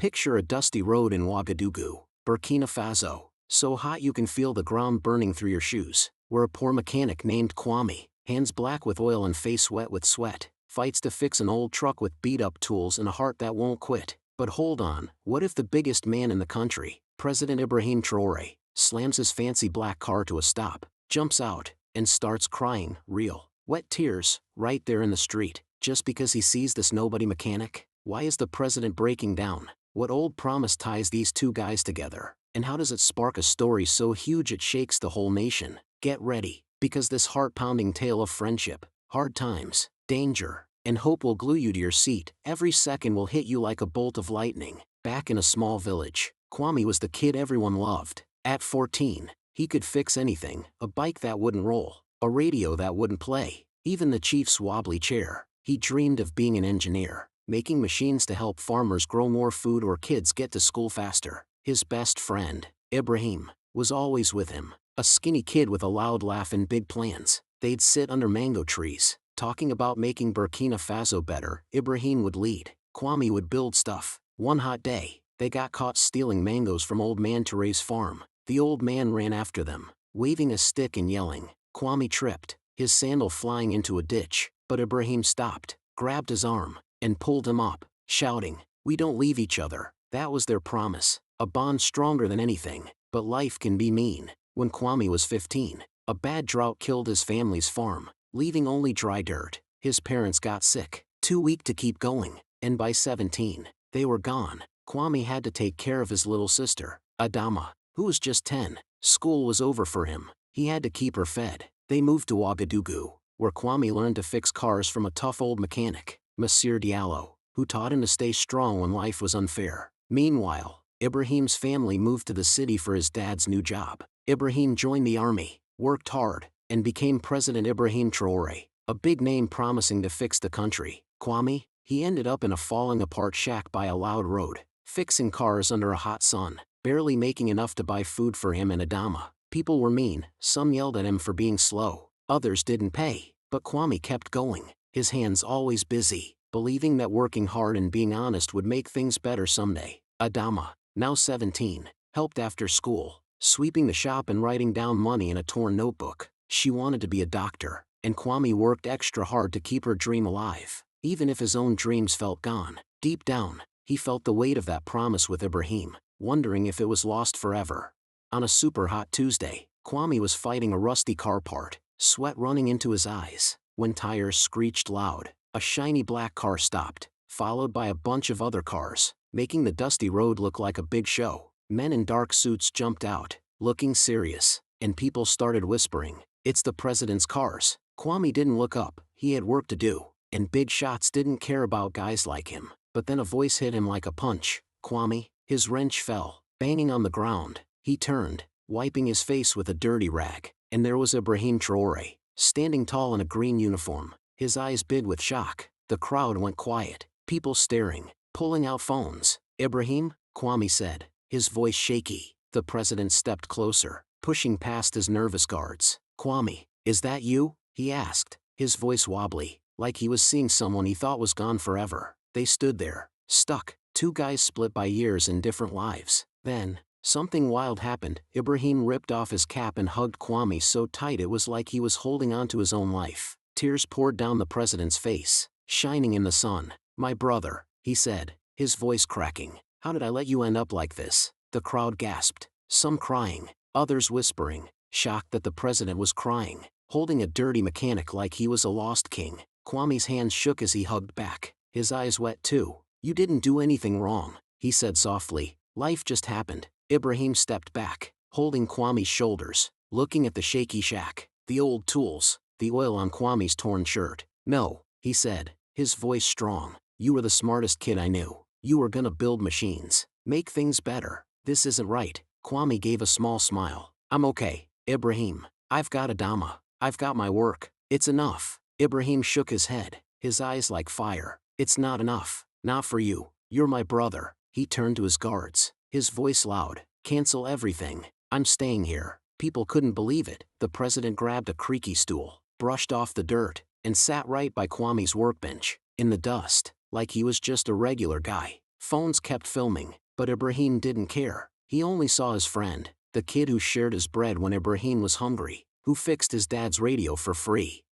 Picture a dusty road in Ouagadougou, Burkina Faso, so hot you can feel the ground burning through your shoes, where a poor mechanic named Kwame, hands black with oil and face wet with sweat, fights to fix an old truck with beat-up tools and a heart that won't quit. But hold on, what if the biggest man in the country, President Ibrahim Traore, slams his fancy black car to a stop, jumps out, and starts crying, real, wet tears, right there in the street, just because he sees this nobody mechanic? Why is the president breaking down? What old promise ties these two guys together? And how does it spark a story so huge it shakes the whole nation? Get ready, because this heart-pounding tale of friendship, hard times, danger, and hope will glue you to your seat. Every second will hit you like a bolt of lightning. Back in a small village, Kwame was the kid everyone loved. At 14, he could fix anything, a bike that wouldn't roll, a radio that wouldn't play, even the chief's wobbly chair. He dreamed of being an engineer, making machines to help farmers grow more food or kids get to school faster. His best friend, Ibrahim, was always with him, a skinny kid with a loud laugh and big plans. They'd sit under mango trees, talking about making Burkina Faso better. Ibrahim would lead, Kwame would build stuff. One hot day, they got caught stealing mangoes from old man Touré's farm. The old man ran after them, waving a stick and yelling. Kwame tripped, his sandal flying into a ditch, but Ibrahim stopped, grabbed his arm, and pulled him up, shouting, "We don't leave each other." That was their promise, a bond stronger than anything. But life can be mean. When Kwame was 15, a bad drought killed his family's farm, leaving only dry dirt. His parents got sick, too weak to keep going, and by 17, they were gone. Kwame had to take care of his little sister, Adama, who was just 10. School was over for him. He had to keep her fed. They moved to Ouagadougou, where Kwame learned to fix cars from a tough old mechanic, Monsieur Diallo, who taught him to stay strong when life was unfair. Meanwhile, Ibrahim's family moved to the city for his dad's new job. Ibrahim joined the army, worked hard, and became President Ibrahim Traoré, a big name promising to fix the country. Kwame, he ended up in a falling-apart shack by a loud road, fixing cars under a hot sun, barely making enough to buy food for him and Adama. People were mean, some yelled at him for being slow, others didn't pay, but Kwame kept going, his hands always busy, believing that working hard and being honest would make things better someday. Adama, now 17, helped after school, sweeping the shop and writing down money in a torn notebook. She wanted to be a doctor, and Kwame worked extra hard to keep her dream alive. Even if his own dreams felt gone, deep down, he felt the weight of that promise with Ibrahim, wondering if it was lost forever. On a super hot Tuesday, Kwame was fighting a rusty car part, sweat running into his eyes, when tires screeched loud. A shiny black car stopped, followed by a bunch of other cars, making the dusty road look like a big show. Men in dark suits jumped out, looking serious, and people started whispering, "It's the president's cars." Kwame didn't look up, he had work to do, and big shots didn't care about guys like him. But then a voice hit him like a punch. "Kwame." His wrench fell, banging on the ground. He turned, wiping his face with a dirty rag, and there was Ibrahim Traoré, standing tall in a green uniform, his eyes big with shock. The crowd went quiet, people staring, pulling out phones. "Ibrahim," Kwame said, his voice shaky. The president stepped closer, pushing past his nervous guards. "Kwame, is that you?" he asked, his voice wobbly, like he was seeing someone he thought was gone forever. They stood there, stuck, two guys split by years and different lives. Then, something wild happened. Ibrahim ripped off his cap and hugged Kwame so tight it was like he was holding on to his own life. Tears poured down the president's face, shining in the sun. "My brother," he said, his voice cracking. "How did I let you end up like this?" The crowd gasped, some crying, others whispering, shocked that the president was crying, holding a dirty mechanic like he was a lost king. Kwame's hands shook as he hugged back, his eyes wet too. "You didn't do anything wrong," he said softly. "Life just happened." Ibrahim stepped back, holding Kwame's shoulders, looking at the shaky shack, the old tools, the oil on Kwame's torn shirt. "No," he said, his voice strong. "You were the smartest kid I knew. You were gonna build machines, make things better. This isn't right." Kwame gave a small smile. "I'm okay, Ibrahim. I've got Adama. I've got my work. It's enough." Ibrahim shook his head, his eyes like fire. "It's not enough. Not for you. You're my brother." He turned to his guards, his voice loud. "Cancel everything. I'm staying here." People couldn't believe it. The president grabbed a creaky stool, brushed off the dirt, and sat right by Kwame's workbench, in the dust, like he was just a regular guy. Phones kept filming, but Ibrahim didn't care. He only saw his friend, the kid who shared his bread when Ibrahim was hungry, who fixed his dad's radio for free.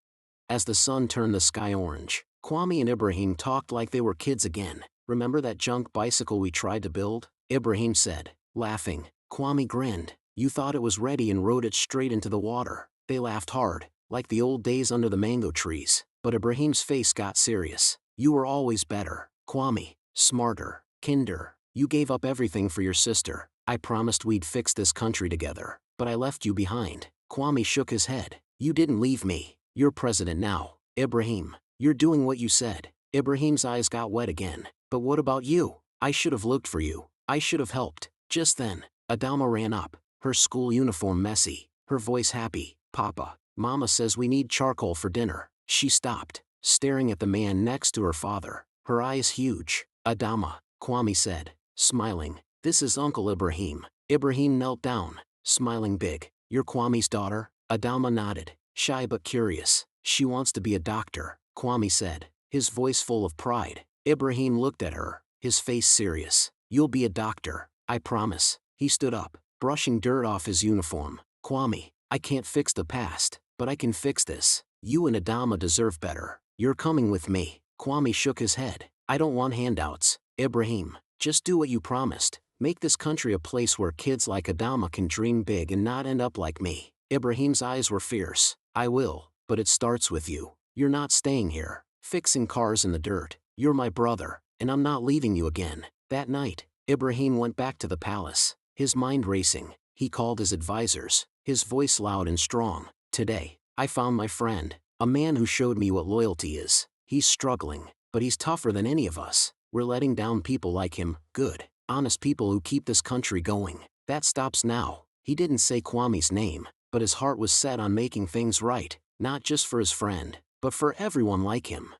As the sun turned the sky orange, Kwame and Ibrahim talked like they were kids again. "Remember that junk bicycle we tried to build?" Ibrahim said, laughing. Kwame grinned. "You thought it was ready and rode it straight into the water." They laughed hard, like the old days under the mango trees, but Ibrahim's face got serious. "You were always better, Kwame, smarter, kinder. You gave up everything for your sister. I promised we'd fix this country together, but I left you behind." Kwame shook his head. "You didn't leave me. You're president now, Ibrahim. You're doing what you said." Ibrahim's eyes got wet again. "But what about you? I should have looked for you. I should have helped." Just then, Adama ran up, her school uniform messy, her voice happy. "Papa, Mama says we need charcoal for dinner." She stopped, staring at the man next to her father, her eyes huge. "Adama," Kwame said, smiling, "this is Uncle Ibrahim." Ibrahim knelt down, smiling big. "You're Kwame's daughter?" Adama nodded, shy but curious. "She wants to be a doctor," Kwame said, his voice full of pride. Ibrahim looked at her, his face serious. "You'll be a doctor, I promise." He stood up, brushing dirt off his uniform. "Kwame, I can't fix the past, but I can fix this. You and Adama deserve better. You're coming with me." Kwame shook his head. "I don't want handouts, Ibrahim. Just do what you promised. Make this country a place where kids like Adama can dream big and not end up like me." Ibrahim's eyes were fierce. "I will, but it starts with you. You're not staying here, fixing cars in the dirt. You're my brother, and I'm not leaving you again." That night, Ibrahim went back to the palace, his mind racing. He called his advisors, his voice loud and strong. "Today, I found my friend, a man who showed me what loyalty is. He's struggling, but he's tougher than any of us. We're letting down people like him, good, honest people who keep this country going. That stops now." He didn't say Kwame's name, but his heart was set on making things right, not just for his friend, but for everyone like him.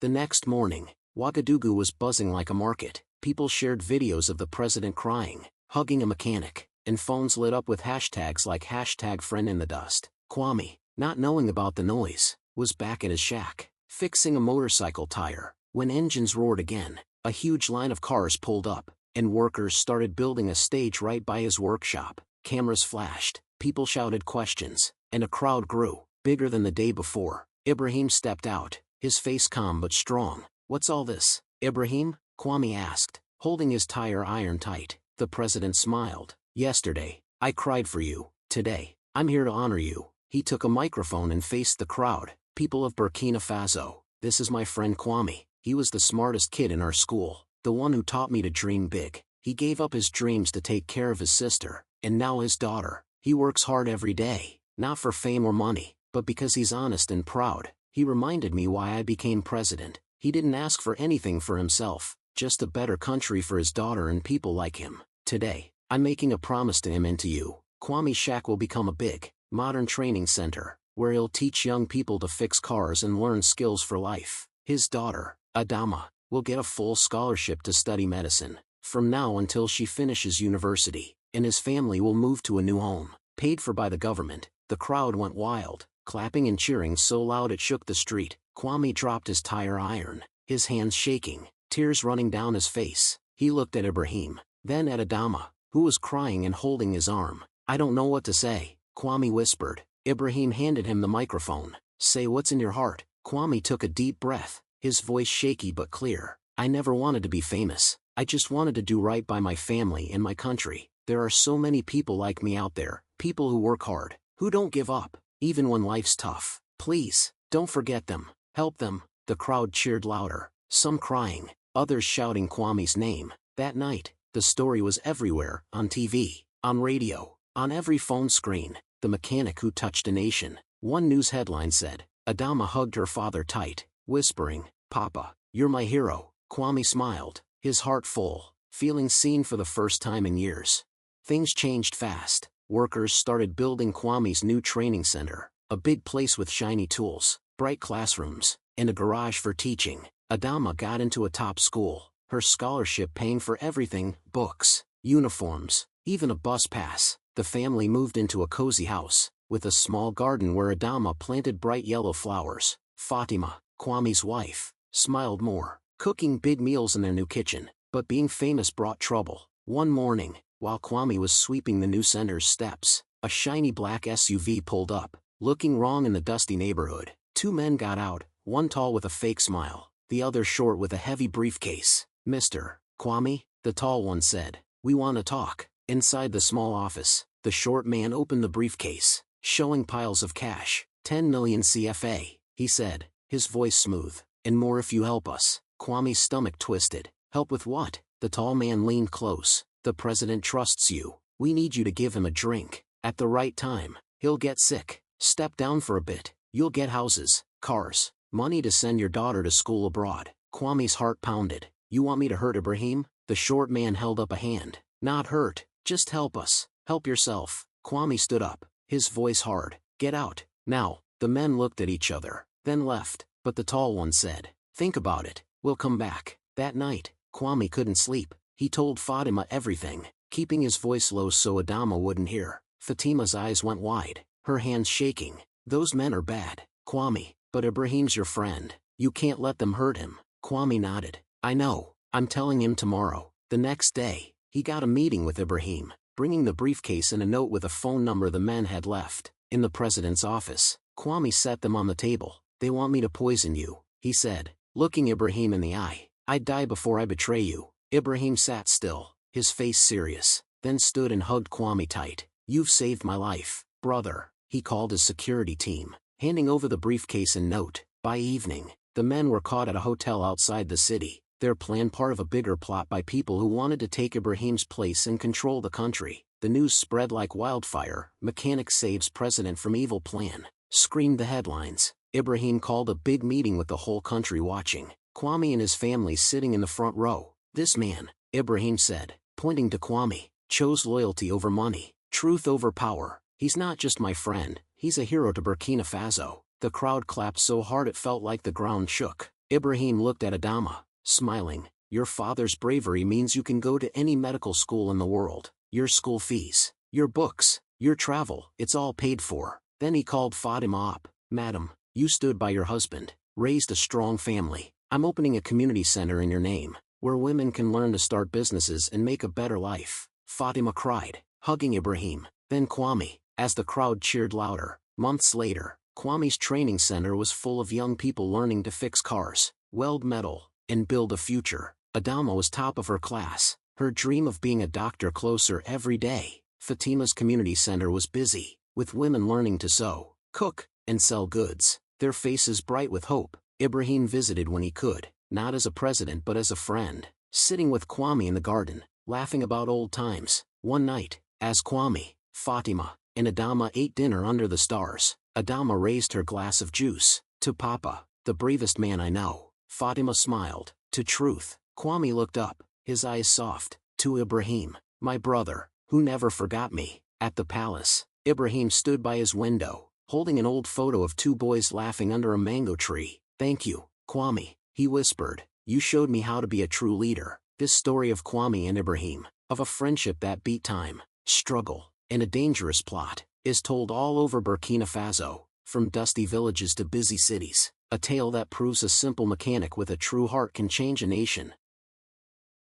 The next morning, Ouagadougou was buzzing like a market. People shared videos of the president crying, hugging a mechanic, and phones lit up with hashtags like #FriendInTheDust. Kwame, not knowing about the noise, was back at his shack, fixing a motorcycle tire. When engines roared again, a huge line of cars pulled up, and workers started building a stage right by his workshop. Cameras flashed, people shouted questions, and a crowd grew, bigger than the day before. Ibrahim stepped out, his face calm but strong. "What's all this, Ibrahim?" Kwame asked, holding his tire iron tight. The president smiled. "Yesterday, I cried for you. Today, I'm here to honor you." He took a microphone and faced the crowd. "People of Burkina Faso, this is my friend Kwame. He was the smartest kid in our school, the one who taught me to dream big. He gave up his dreams to take care of his sister, and now his daughter. He works hard every day, not for fame or money, but because he's honest and proud." He reminded me why I became president. He didn't ask for anything for himself, just a better country for his daughter and people like him. Today, I'm making a promise to him and to you. Kwame's shack will become a big, modern training center, where he'll teach young people to fix cars and learn skills for life. His daughter, Adama, will get a full scholarship to study medicine, from now until she finishes university, and his family will move to a new home, paid for by the government. The crowd went wild, clapping and cheering so loud it shook the street. Kwame dropped his tire iron, his hands shaking, tears running down his face. He looked at Ibrahim, then at Adama, who was crying and holding his arm. "I don't know what to say," Kwame whispered. Ibrahim handed him the microphone. "Say what's in your heart." Kwame took a deep breath, his voice shaky but clear. "I never wanted to be famous. I just wanted to do right by my family and my country. There are so many people like me out there, people who work hard, who don't give up, even when life's tough. Please, don't forget them. Help them." The crowd cheered louder, some crying, others shouting Kwame's name. That night, the story was everywhere, on TV, on radio, on every phone screen. The mechanic who touched a nation. One news headline said, "Adama hugged her father tight, whispering, 'Papa, you're my hero.'" Kwame smiled, his heart full, feeling seen for the first time in years. Things changed fast. Workers started building Kwame's new training center, a big place with shiny tools, bright classrooms, and a garage for teaching. Adama got into a top school, her scholarship paying for everything: books, uniforms, even a bus pass. The family moved into a cozy house, with a small garden where Adama planted bright yellow flowers. Fatima, Kwame's wife, smiled more, cooking big meals in their new kitchen. But being famous brought trouble. One morning, while Kwame was sweeping the new center's steps, a shiny black SUV pulled up. Looking wrong in the dusty neighborhood, two men got out, one tall with a fake smile, the other short with a heavy briefcase. "Mr. Kwame," the tall one said, "we want to talk." Inside the small office, the short man opened the briefcase, showing piles of cash. 10 million CFA, he said, his voice smooth. "And more if you help us." Kwame's stomach twisted. "Help with what?" The tall man leaned close. "The president trusts you. We need you to give him a drink. At the right time, he'll get sick. Step down for a bit. You'll get houses, cars, money to send your daughter to school abroad." Kwame's heart pounded. "You want me to hurt Ibrahim?" The short man held up a hand. "Not hurt, just help us. Help yourself." Kwame stood up, his voice hard. "Get out, now." The men looked at each other, then left, but the tall one said, "Think about it, we'll come back." That night, Kwame couldn't sleep. He told Fatima everything, keeping his voice low so Adama wouldn't hear. Fatima's eyes went wide, her hands shaking. "Those men are bad, Kwame, but Ibrahim's your friend. You can't let them hurt him." Kwame nodded. "I know, I'm telling him tomorrow." The next day, he got a meeting with Ibrahim, bringing the briefcase and a note with a phone number the men had left. In the president's office, Kwame set them on the table. "They want me to poison you," he said, looking Ibrahim in the eye. "I'd die before I betray you." Ibrahim sat still, his face serious, then stood and hugged Kwame tight. "You've saved my life, brother." He called his security team, handing over the briefcase and note. By evening, the men were caught at a hotel outside the city, their plan part of a bigger plot by people who wanted to take Ibrahim's place and control the country. The news spread like wildfire. "Mechanic saves president from evil plan," screamed the headlines. Ibrahim called a big meeting with the whole country watching. Kwame and his family sitting in the front row. "This man," Ibrahim said, pointing to Kwame, "chose loyalty over money, truth over power. He's not just my friend, he's a hero to Burkina Faso." The crowd clapped so hard it felt like the ground shook. Ibrahim looked at Adama, smiling. "Your father's bravery means you can go to any medical school in the world. Your school fees, your books, your travel, it's all paid for." Then he called Fatima up. "Madam, you stood by your husband, raised a strong family. I'm opening a community center in your name, where women can learn to start businesses and make a better life." Fatima cried, hugging Ibrahim, then Kwame, as the crowd cheered louder. Months later, Kwame's training center was full of young people learning to fix cars, weld metal, and build a future. Adama was top of her class, her dream of being a doctor closer every day. Fatima's community center was busy, with women learning to sew, cook, and sell goods, their faces bright with hope. Ibrahim visited when he could, not as a president but as a friend, sitting with Kwame in the garden, laughing about old times. One night, as Kwame, Fatima, and Adama ate dinner under the stars, Adama raised her glass of juice. "To Papa, the bravest man I know." Fatima smiled. "To truth." Kwame looked up, his eyes soft. "To Ibrahim, my brother, who never forgot me." At the palace, Ibrahim stood by his window, holding an old photo of two boys laughing under a mango tree. "Thank you, Kwame," he whispered. "You showed me how to be a true leader." This story of Kwame and Ibrahim, of a friendship that beat time, struggle, and a dangerous plot, is told all over Burkina Faso, from dusty villages to busy cities. A tale that proves a simple mechanic with a true heart can change a nation.